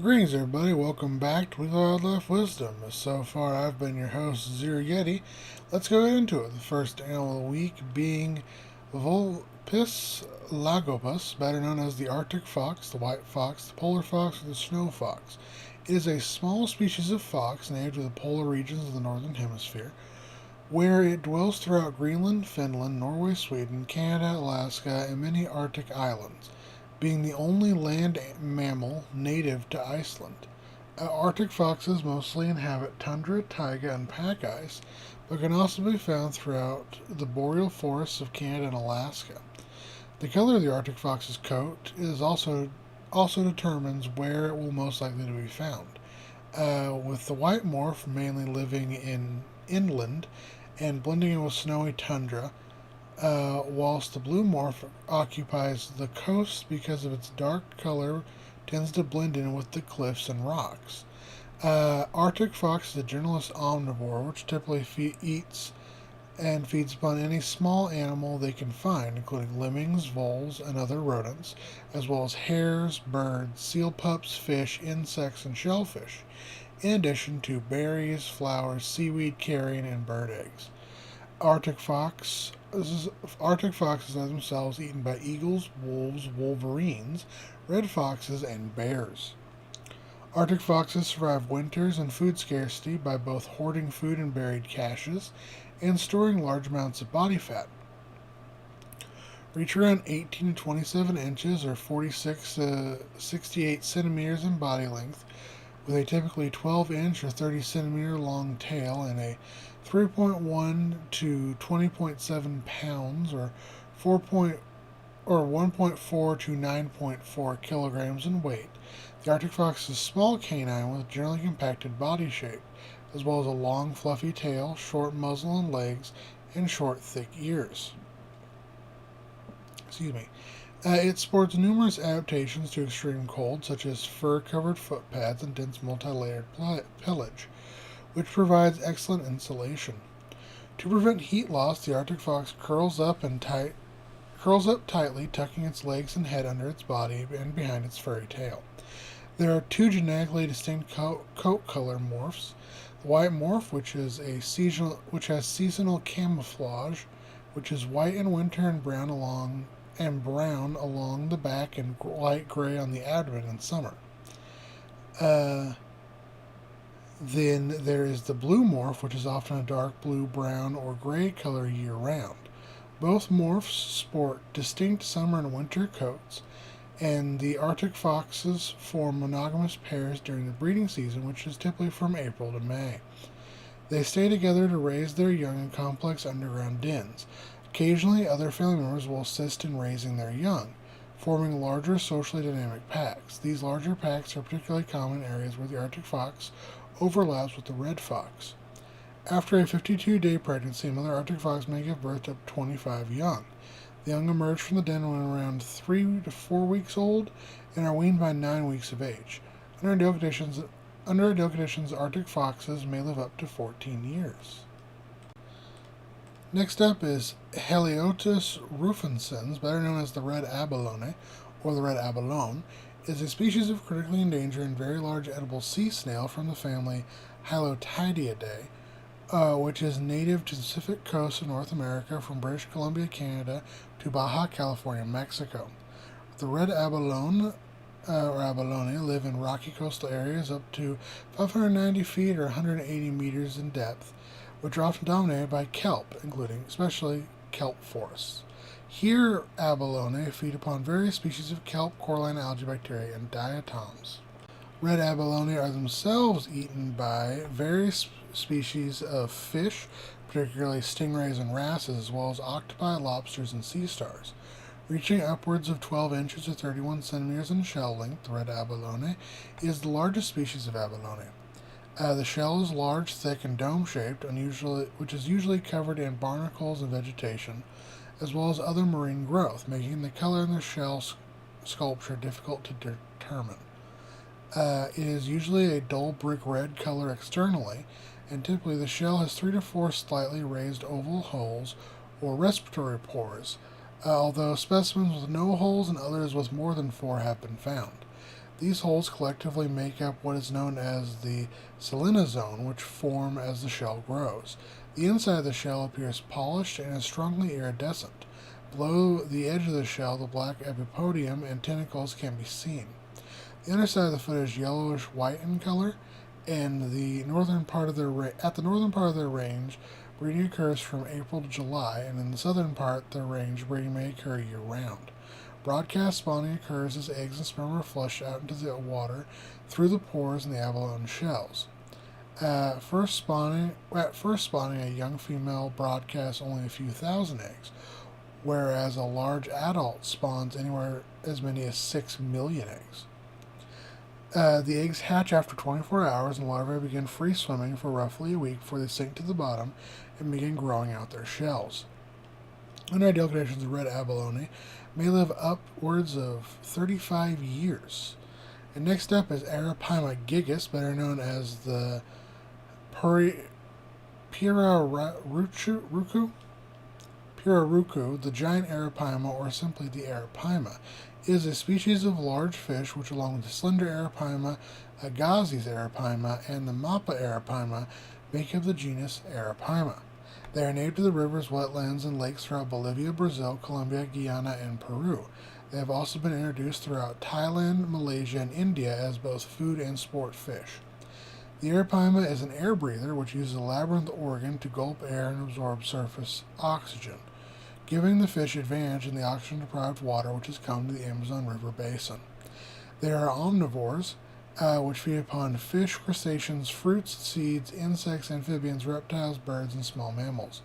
Greetings, everybody. Welcome back to Wildlife Wisdom. So far, I've been your host, Zero Yeti. Let's go into it. The first animal of the week being Vulpes lagopus, better known as the Arctic fox, the white fox, the polar fox, or the snow fox. It is a small species of fox native to the polar regions of the northern hemisphere, where it dwells throughout Greenland, Finland, Norway, Sweden, Canada, Alaska, and many Arctic islands, being the only land mammal native to Iceland. Arctic foxes mostly inhabit tundra, taiga, and pack ice, but can also be found throughout the boreal forests of Canada and Alaska. The color of the Arctic fox's coat is also determines where it will most likely to be found. With the white morph mainly living in inland and blending in with snowy tundra, whilst the blue morph occupies the coast because of its dark color tends to blend in with the cliffs and rocks. Arctic fox is a generalist omnivore which typically eats and feeds upon any small animal they can find, including lemmings, voles, and other rodents, as well as hares, birds, seal pups, fish, insects, and shellfish, in addition to berries, flowers, seaweed carrion, and bird eggs. Arctic fox Arctic foxes are themselves eaten by eagles, wolves, wolverines, red foxes, and bears. Arctic foxes survive winters and food scarcity by both hoarding food in buried caches and storing large amounts of body fat. Reach around 18 to 27 inches or 46 to 68 centimeters in body length, with a typically 12-inch or 30 centimeter long tail and a 3.1 to 20.7 pounds or 1.4 to 9.4 kilograms in weight. The Arctic fox is a small canine with a generally compacted body shape, as well as a long, fluffy tail, short muzzle and legs, and short, thick ears. Excuse me. It sports numerous adaptations to extreme cold, such as fur-covered foot pads and dense multi-layered pelage, which provides excellent insulation. To prevent heat loss, the Arctic fox curls up tightly, tucking its legs and head under its body and behind its furry tail. There are two genetically distinct coat color morphs: the white morph, which has seasonal camouflage, which is white in winter and brown along the back and light gray on the abdomen in summer. Then there is the blue morph, which is often a dark blue, brown, or gray color year round. Both morphs sport distinct summer and winter coats, and the Arctic foxes form monogamous pairs during the breeding season, which is typically from April to May. They stay together to raise their young in complex underground dens. Occasionally, other family members will assist in raising their young, forming larger socially dynamic packs. These larger packs are particularly common in areas where the Arctic fox overlaps with the red fox. After a 52-day pregnancy, a mother Arctic fox may give birth to up to 25 young. The young emerge from the den when around 3 to 4 weeks old and are weaned by 9 weeks of age. Under ideal conditions, Arctic foxes may live up to 14 years. Next up is Heliotis rufensens, better known as the red abalone, or the red abalone, is a species of critically endangered and very large edible sea snail from the family Hylotidiidae, which is native to the Pacific coast of North America from British Columbia, Canada, to Baja California, Mexico. The red abalone or abalone live in rocky coastal areas up to 590 feet or 180 meters in depth, which are often dominated by kelp, including especially kelp forests. Here, abalone feed upon various species of kelp, coralline algae, bacteria, and diatoms. Red abalone are themselves eaten by various species of fish, particularly stingrays and wrasses, as well as octopi, lobsters, and sea stars. Reaching upwards of 12 inches or 31 centimeters in shell length, the red abalone is the largest species of abalone. The shell is large, thick, and dome-shaped, which is usually covered in barnacles and vegetation, as well as other marine growth, making the color in the shell sculpture difficult to determine. It is usually a dull brick red color externally, and typically the shell has 3 to 4 slightly raised oval holes or respiratory pores, although specimens with no holes and others with more than 4 have been found. These holes collectively make up what is known as the salina zone, which form as the shell grows. The inside of the shell appears polished and is strongly iridescent. Below the edge of the shell, the black epipodium and tentacles can be seen. The underside of the foot is yellowish-white in color, and at the northern part of their range, breeding occurs from April to July, and in the southern part of their range, breeding may occur year-round. Broadcast spawning occurs as eggs and sperm are flushed out into the water through the pores in the abalone shells. At first spawning, a young female broadcasts only a few thousand eggs, whereas a large adult spawns anywhere as many as 6 million eggs. The eggs hatch after 24 hours, and larvae begin free swimming for roughly a week before they sink to the bottom and begin growing out their shells. Under ideal conditions, the red abalone may live upwards of 35 years. And next up is Arapaima gigas, better known as the Pirarucu, the giant arapaima, or simply the arapaima, is a species of large fish which, along with the slender arapaima, Agassiz arapaima, and the mappa arapaima, make up the genus Arapaima. They are native to the rivers, wetlands, and lakes throughout Bolivia, Brazil, Colombia, Guyana, and Peru. They have also been introduced throughout Thailand, Malaysia, and India as both food and sport fish. The arapaima is an air breather which uses a labyrinth organ to gulp air and absorb surface oxygen, giving the fish advantage in the oxygen-deprived water which has come to the Amazon River basin. They are omnivores, which feed upon fish, crustaceans, fruits, seeds, insects, amphibians, reptiles, birds, and small mammals.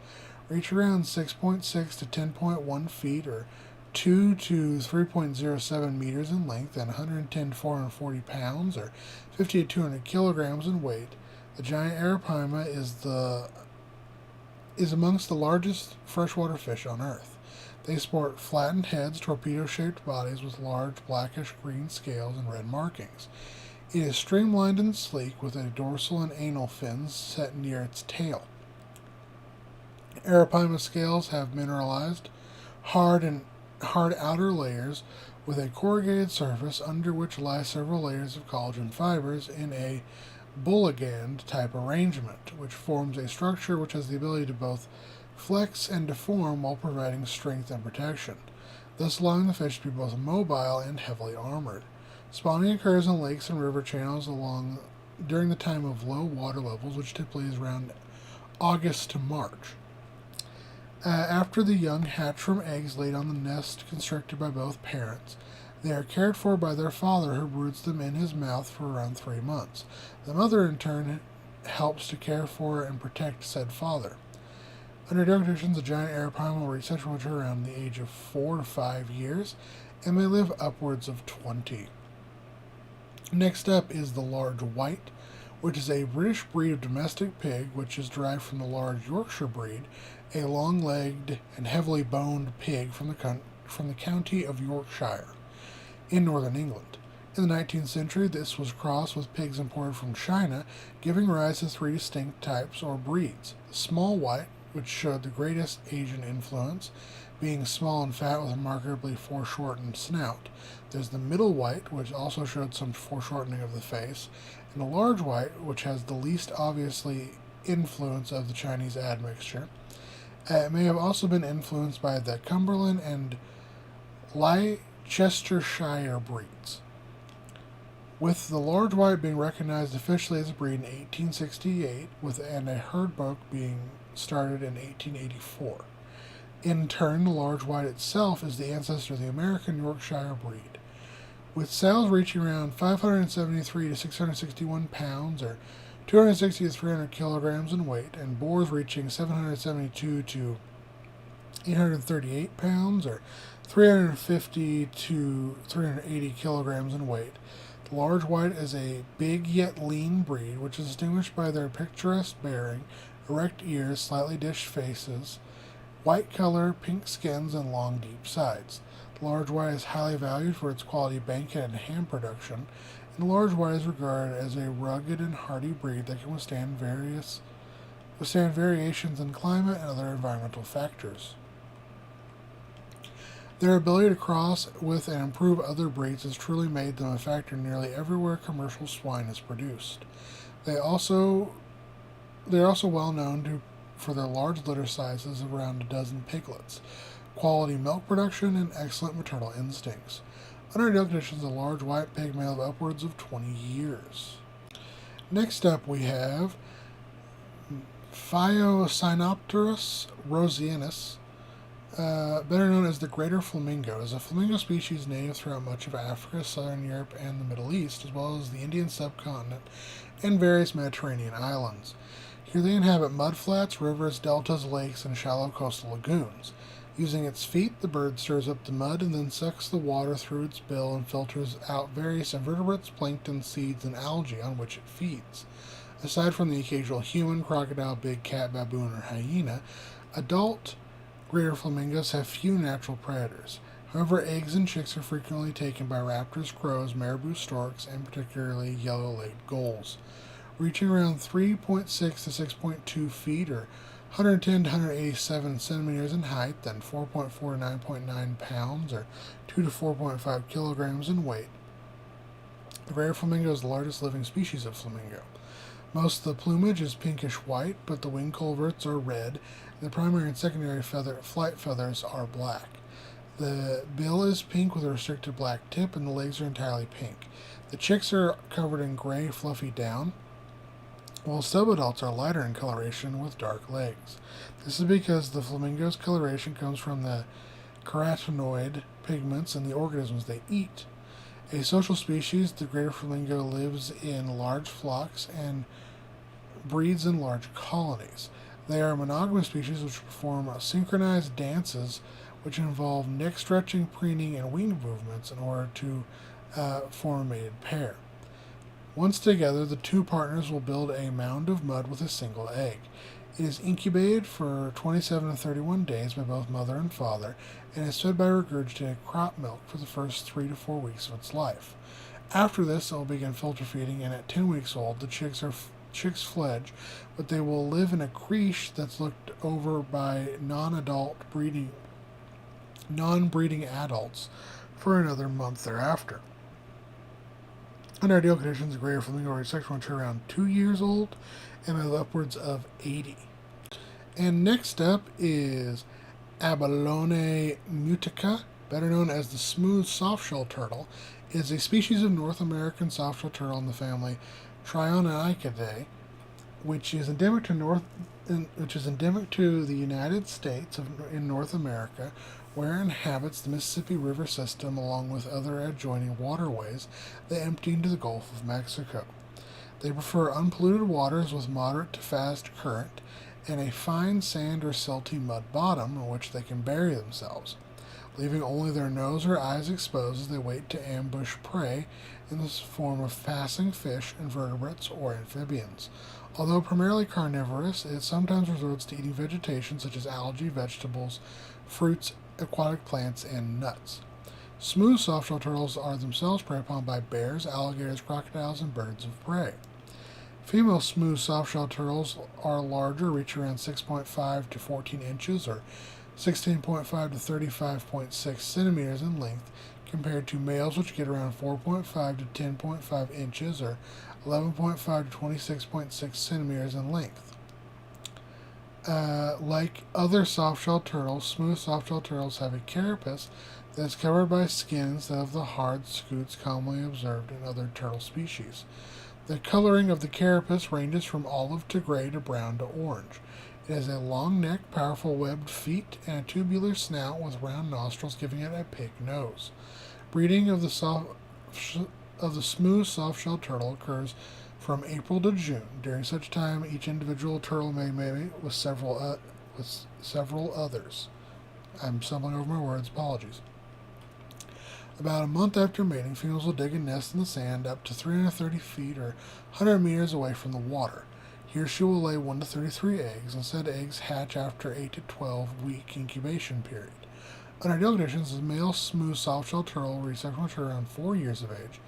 Reach around 6.6 to 10.1 feet, or 2 to 3.07 meters in length, and 110 to 440 pounds, or 50 to 200 kilograms in weight. The giant arapaima is amongst the largest freshwater fish on Earth. They sport flattened heads, torpedo-shaped bodies with large blackish-green scales and red markings. It is streamlined and sleek, with a dorsal and anal fins set near its tail. Arapaima scales have mineralized, hard outer layers with a corrugated surface under which lie several layers of collagen fibers in a bulligand type arrangement, which forms a structure which has the ability to both flex and deform while providing strength and protection, thus allowing the fish to be both mobile and heavily armored. Spawning occurs in lakes and river channels during the time of low water levels, which typically is around August to March. After the young hatch from eggs laid on the nest constructed by both parents, they are cared for by their father, who broods them in his mouth for around 3 months. The mother, in turn, helps to care for and protect said father. Under ideal conditions, a giant arapaima will reach sexual maturity around the age of 4 to 5 years and may live upwards of 20. Next up is the large white, which is a British breed of domestic pig which is derived from the large Yorkshire breed, a long-legged and heavily boned pig from the county of Yorkshire in northern England. In the 19th century, this was crossed with pigs imported from China, giving rise to 3 distinct types or breeds. The small white, which showed the greatest Asian influence, being small and fat with a remarkably foreshortened snout. There's the middle white, which also showed some foreshortening of the face, and the large white, which has the least obviously influence of the Chinese admixture. It may have also been influenced by the Cumberland and Leicestershire breeds, with the large white being recognized officially as a breed in 1868, and a herd book being started in 1884. In turn, the large white itself is the ancestor of the American Yorkshire breed, with sows reaching around 573 to 661 pounds, or 260 to 300 kilograms in weight, and boars reaching 772 to 838 pounds, or 350 to 380 kilograms in weight. The large white is a big yet lean breed, which is distinguished by their picturesque bearing, erect ears, slightly dished faces, white color, pink skins, and long, deep sides. The large white is highly valued for its quality banquet and ham production, and the large white is regarded as a rugged and hardy breed that can withstand variations in climate and other environmental factors. Their ability to cross with and improve other breeds has truly made them a factor nearly everywhere commercial swine is produced. They are also well known for their large litter sizes of around a dozen piglets, quality milk production, and excellent maternal instincts. Under ideal conditions, a large white pig may live upwards of 20 years. Next up, we have Phytocinopterus rosianus, better known as the greater flamingo. It is a flamingo species native throughout much of Africa, southern Europe, and the Middle East, as well as the Indian subcontinent and various Mediterranean islands. Here they inhabit mudflats, rivers, deltas, lakes, and shallow coastal lagoons. Using its feet, the bird stirs up the mud and then sucks the water through its bill and filters out various invertebrates, plankton, seeds, and algae on which it feeds. Aside from the occasional human, crocodile, big cat, baboon, or hyena, adult greater flamingos have few natural predators. However, eggs and chicks are frequently taken by raptors, crows, marabou storks, and particularly yellow-legged gulls. Reaching around 3.6 to 6.2 feet or 110 to 187 centimeters in height, and 4.4 to 9.9 pounds or 2 to 4.5 kilograms in weight. The greater flamingo is the largest living species of flamingo. Most of the plumage is pinkish white, but the wing coverts are red, and the primary and secondary flight feathers are black. The bill is pink with a restricted black tip, and the legs are entirely pink. The chicks are covered in gray, fluffy down, while subadults are lighter in coloration with dark legs. This is because the flamingo's coloration comes from the carotenoid pigments in the organisms they eat. A social species, the greater flamingo lives in large flocks and breeds in large colonies. They are a monogamous species which perform synchronized dances which involve neck stretching, preening, and wing movements in order to form a mated pair. Once together, the two partners will build a mound of mud with a single egg. It is incubated for 27 to 31 days by both mother and father, and is fed by regurgitated crop milk for the first 3 to 4 weeks of its life. After this, it will begin filter feeding, and at 10 weeks old, the chicks fledge, but they will live in a creche that's looked over by non-breeding adults for another month thereafter. Under ideal conditions, the greater flamingo reaches sexual maturity around 2 years old and is upwards of 80. And next up is Abalone mutica, better known as the smooth softshell turtle. It is a species of North American softshell turtle in the family Trionychidae, which is endemic to the United States in North America, where it inhabits the Mississippi River system along with other adjoining waterways that empty into the Gulf of Mexico. They prefer unpolluted waters with moderate to fast current and a fine sand or silty mud bottom in which they can bury themselves, leaving only their nose or eyes exposed as they wait to ambush prey in the form of passing fish, invertebrates, or amphibians. Although primarily carnivorous, it sometimes resorts to eating vegetation such as algae, vegetables, fruits, aquatic plants, and nuts. Smooth softshell turtles are themselves preyed upon by bears, alligators, crocodiles, and birds of prey. Female smooth softshell turtles are larger, reaching around 6.5 to 14 inches or 16.5 to 35.6 centimeters in length, compared to males which get around 4.5 to 10.5 inches or 11.5 to 26.6 centimeters in length. Like other softshell turtles, smooth softshell turtles have a carapace that is covered by skin instead of the hard scutes commonly observed in other turtle species. The coloring of the carapace ranges from olive to gray to brown to orange. It has a long neck, powerful webbed feet, and a tubular snout with round nostrils, giving it a pig nose. Breeding of the smooth softshell turtle occurs from April to June. During such time, each individual turtle may mate with several others. I'm stumbling over my words, apologies. About a month after mating, females will dig a nest in the sand up to 330 feet or 100 meters away from the water. Here she will lay 1 to 33 eggs, and said eggs hatch after 8 to 12 week incubation period. Under ideal conditions, the male smooth softshell turtle will reach sexual maturity around 4 years of age,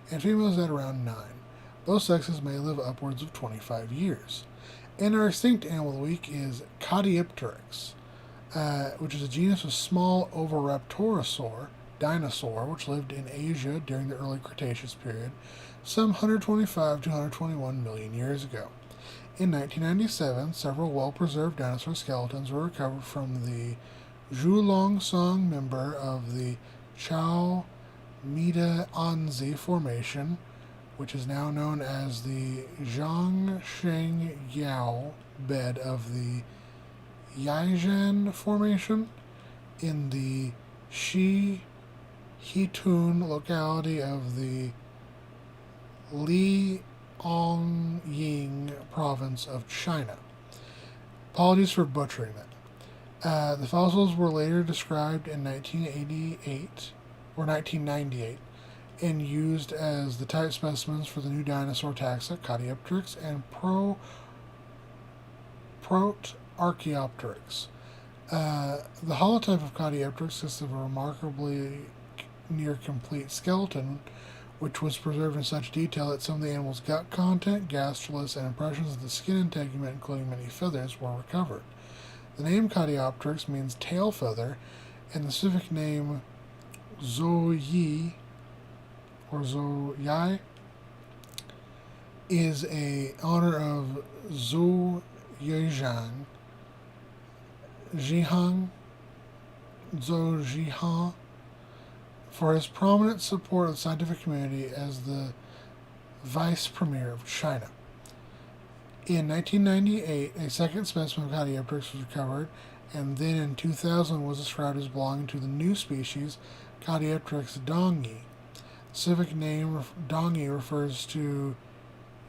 and females at around 9. Both sexes may live upwards of 25 years. And our extinct animal of the week is Caudipteryx. which is a genus of small oviraptorosaur dinosaur, which lived in Asia during the early Cretaceous period, some 125 to 121 million years ago. In 1997, several well-preserved dinosaur skeletons were recovered from the Zhulongsong member of the Chao Mida Anzi Formation, which is now known as the Zhangsheng Yao bed of the Yaizhan Formation in the Shi Hitun locality of the Liaoying province of China. Apologies for butchering that. The fossils were later described in 1998 and used as the type specimens for the new dinosaur taxa Caudipteryx and Protarchaeopteryx. The holotype of Caudipteryx consists of a remarkably near complete skeleton, which was preserved in such detail that some of the animal's gut content, gastroliths, and impressions of the skin integument, including many feathers, were recovered. The name Caudipteryx means tail feather, and the specific name Zoyi or Zoyai is a honor of Zhou Yezhan, Zhou Zhihan, for his prominent support of the scientific community as the vice premier of China. In 1998, a second specimen of Caudipteryx was recovered, and then in 2000 was described as belonging to the new species Caudipteryx dongi. The specific name dongi refers to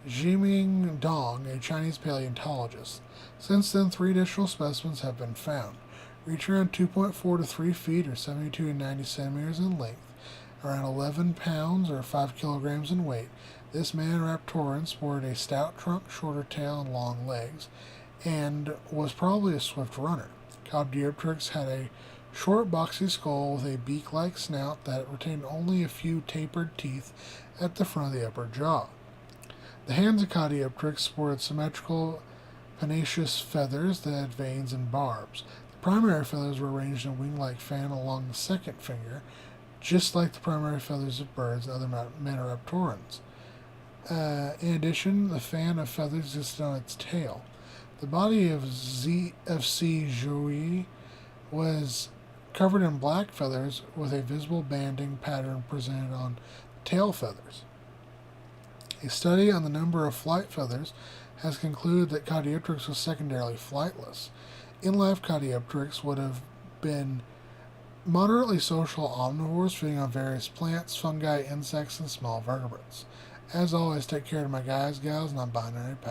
Jiming Dong, a Chinese paleontologist. Since then, 3 additional specimens have been found, reaching around 2.4 to 3 feet or 72 to 90 centimeters in length, around 11 pounds or 5 kilograms in weight. This Maniraptoran sported a stout trunk, shorter tail, and long legs, and was probably a swift runner. Caudipteryx had a short, boxy skull with a beak-like snout that retained only a few tapered teeth at the front of the upper jaw. The hands of Caudipteryx sported symmetrical pennaceous feathers that had veins and barbs. The primary feathers were arranged in a wing-like fan along the second finger, just like the primary feathers of birds and other Maniraptorans. In addition, the fan of feathers existed on its tail. The body of C. Joui was covered in black feathers with a visible banding pattern presented on tail feathers. A study on the number of flight feathers has concluded that Caudipteryx was secondarily flightless. In life, Caudipteryx would have been moderately social omnivores feeding on various plants, fungi, insects, and small vertebrates. As always, take care of my guys, gals, non-binary pals.